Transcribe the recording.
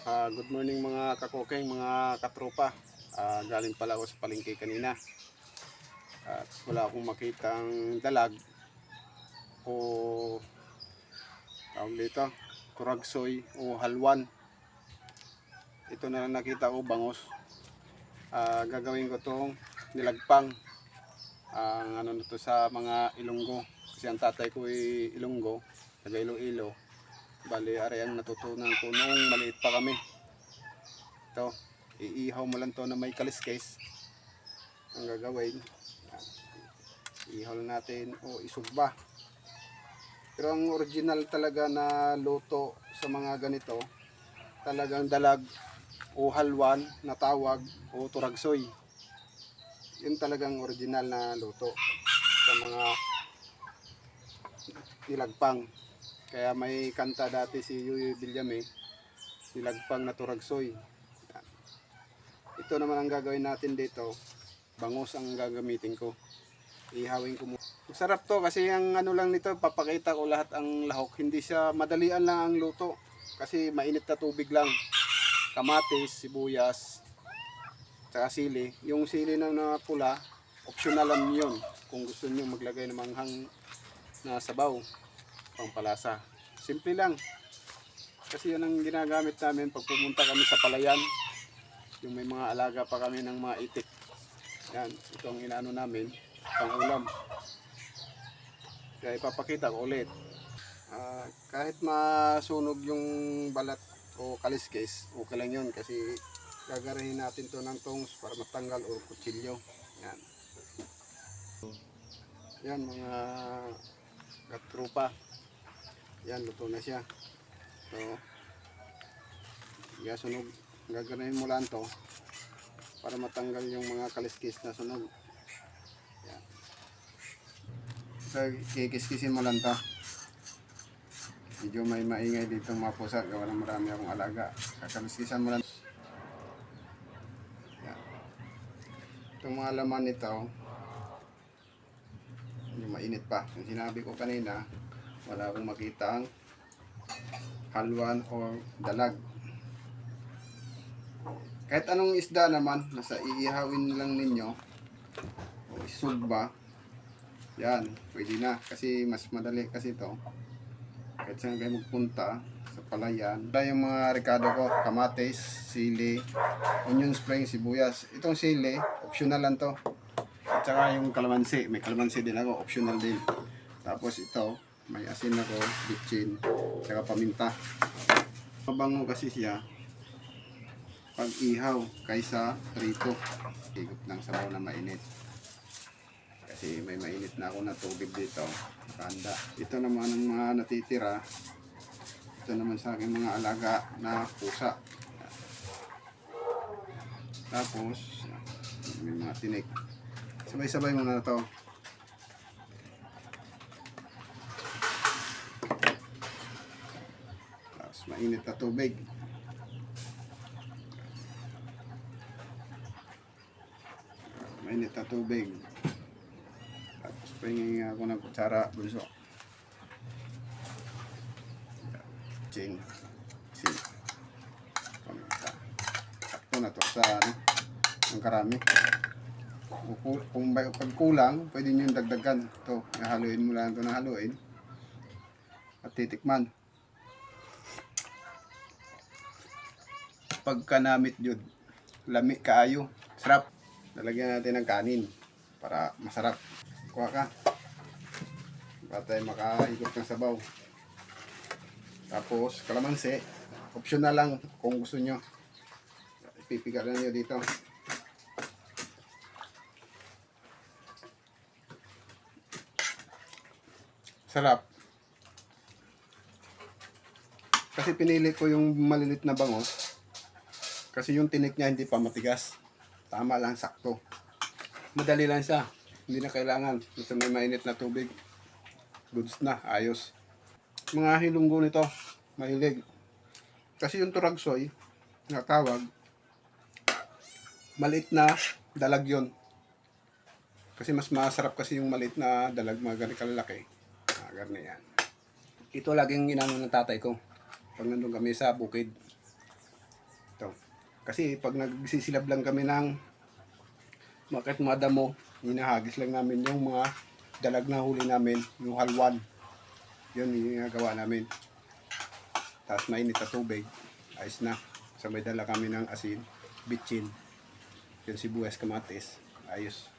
Good morning mga kakokeng, mga katropa. Galing pala ako sa palengke kanina. At wala akong makitang dalag o tawag dito, turagsoy o halwan. Ito na lang nakita ko, bangus. Gagawin ko tong nilagpang. Ang ano na to sa mga Ilonggo. Kasi ang tatay ko ay Ilonggo, taga Iloilo. Bali, ari ang natutunan ko noong maliit pa kami. Ito, iihaw mo lang to na may kaliskes. Ang gagawin, yan, iihaw lang natin o isugba. Pero ang original talaga na luto sa mga ganito, talagang dalag o halwan na tawag o turagsoy. Yun talagang original na luto sa mga nilagpang. Kaya may kanta dati si Yuy Villame, nilagpang na turagsoy. Yan. Ito naman ang gagawin natin dito, bangus ang gagamitin ko. Ihawin ko muna. Masarap to kasi ang ano lang nito, papakita ko lahat ang lahok. Hindi siya madalian lang ang luto kasi mainit na tubig lang. Kamatis, sibuyas, tsaka sili. Yung sili na pula, optional lang yun. Kung gusto niyo maglagay ng manghang na sabaw, pangpalasa. Simple lang. Kasi yun ang ginagamit namin pag pumunta kami sa palayan. Yung may mga alaga pa kami ng mga itik. Yan, ito ang inaano namin, pang ulam. Kaya ipapakita ko ulit. Kahit masunog yung balat o kaliskes, okay lang yun kasi gagarahin natin to ng tongs para matanggal o kutsilyo. Yan. Yan mga katrupa. Yan, luto na siya. So, sunog. Gaganahin mo lang to para matanggal yung mga kaliskis na sunog. Yan. So, kikiskisin mo lang to. Medyo may maingay dito mga pusa. Gawa ng marami akong alaga. Kakaliskisan mo lang. Yan. Itong mga laman nito, yung mainit pa. Yung sinabi ko kanina, wala akong makita ang halwan o dalag. Kahit anong isda naman, nasa iihawin lang ninyo o isugba, yan, pwede na. Kasi mas madali kasi ito. Kahit saan kayo magpunta sa palayan. Ito yung mga rekado ko, kamatis, sili, onion spring, sibuyas. Itong sili, optional lang to. At saka yung kalamansi, may kalamansi din ako, optional din. Tapos ito, may asin ako, bitchin, saka paminta. Mabango kasi siya pag ihaw kaysa prito. Higop ng sabaw na mainit. Kasi may mainit na ako na tubig dito. Kanda. Ito naman ang mga natitira. Ito naman sa aking mga alaga na pusa. Tapos, may mga tinik. Sabay-sabay mo na ito. Tapos mainit na tubig. Mainit na tubig. Tapos pahingin ako ng kutsara bunso. Ching. Sin. Paminta. Sakto na to sa ano, ang karami. Kung pag kulang, pwede nyo dagdagan. Ito, haluin mo lang ito na haluin. At titikman. Pagka namit yun, lami kaayo. Sarap. Lalagyan natin ng kanin para masarap. Kuha ka. Para tayo makahigop ng sabaw. Tapos, kalamansi. Optional lang kung gusto nyo. Ipipiga lang nyo dito. Sarap. Kasi pinili ko yung malilit na bangos. Kasi yung tinik niya hindi pa matigas. Tama lang, sakto. Madali lang siya. Hindi na kailangan. Ito may mainit na tubig. Goods na, ayos. Mga hilunggo nito, mahilig. Kasi yung turagsoy, na tawag, maliit na dalag yun. Kasi mas masarap kasi yung maliit na dalag, mga ganit kalalaki. Ganyan yan. Ito laging inano ng tatay ko. Pag nandun kami sa bukid. Ito. Kasi pag nagsisilab lang kami ng market madamo, hinahagis lang namin yung mga dalag na huli namin, yung halwan. Yun yung ginagawa namin. Tapos mainit na tubig, ayos na. So may dala kami ng asin, bitchin, yung sibuyas, kamatis, ayos.